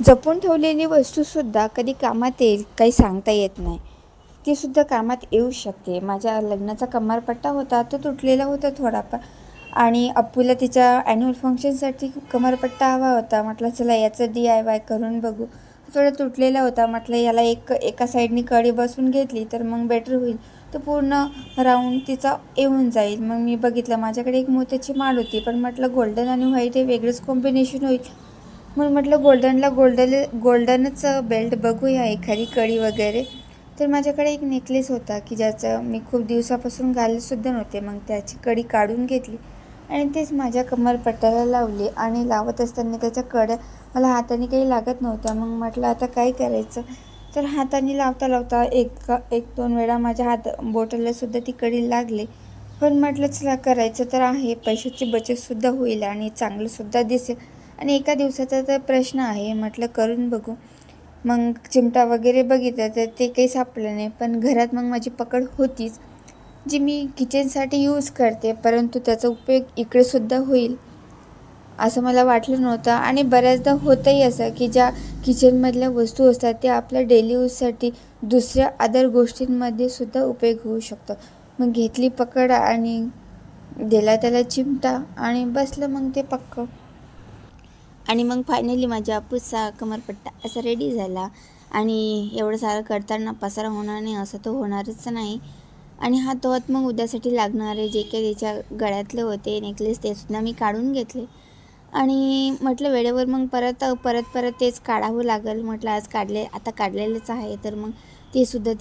जपून ठेवलेली वस्तूसुद्धा कधी कामात येईल काही सांगता येत नाही. तीसुद्धा कामात येऊ शकते. माझ्या लग्नाचा कमरपट्टा होता, तो तुटलेला होता थोडाफार आणि अप्पूला तिच्या ॲन्युअल फंक्शनसाठी कमरपट्टा हवा होता. म्हटलं चला याचं DIY करून बघू. थोडा तुटलेला होता. म्हटलं याला एका साईडनी कडी बसवून घेतली तर मग बेटर होईल. तो पूर्ण राऊंड तिचा येऊन जाईल. मग मी बघितलं माझ्याकडे एक मोत्याची माळ होती, पण म्हटलं गोल्डन आणि व्हाईट हे वेगळंच कॉम्बिनेशन होईल. म्हणून म्हटलं गोल्डनच बेल्ट बघूया, एखादी कडी वगैरे. तर माझ्याकडे एक नेकलेस होता की ज्याचं मी खूप दिवसापासून घालतसुद्धा नव्हते. मग त्याची कडी काढून घेतली आणि तेच माझ्या कमरपट्ट्याला लावली आणि लावत असताना त्याच्या कड्या मला हाताने काही लागत नव्हत्या. मग म्हटलं आता काय करायचं, तर हाताने लावता लावता एक दोन वेळा माझ्या बोटालासुद्धा ती कडी लागली. पण म्हटलं चला करायचं तर आहे, पैशाची बचतसुद्धा होईल आणि चांगलंसुद्धा दिसेल आणि एका दिवसाचा तर प्रश्न आहे. म्हटलं करून बघू. मग चिमटा वगैरे बघितलं तर ते काही सापडलं नाही. पण घरात मग माझी पकड होतीच, जी मी किचनसाठी यूज करते, परंतु त्याचा उपयोग इकडेसुद्धा होईल असं मला वाटलं नव्हतं. आणि बऱ्याचदा होतंही असं की ज्या किचनमधल्या वस्तू असतात त्या आपल्या डेली यूजसाठी दुसऱ्या अदर गोष्टींमध्ये सुद्धा उपयोग होऊ शकतो. मग घेतली पकड आणि दिला त्याला चिमटा आणि बसलं मग ते पक्कं. आणि मग फायनली माझ्या अप्पूचा कमरपट्टा असा रेडी झाला. आणि एवढं सारं करताना पसारा होणार नाही असं तर होणारच नाही. आणि हातोहात मग उद्यासाठी लागणारे जे काही त्याच्या गळ्यातले होते नेकलेस ते सुद्धा मी काढून घेतले. आणि म्हटलं वेळेवर मग परत तेच काढावं लागेल. म्हटलं आज आता काढलेलंच आहे तर मग ते सुद्धा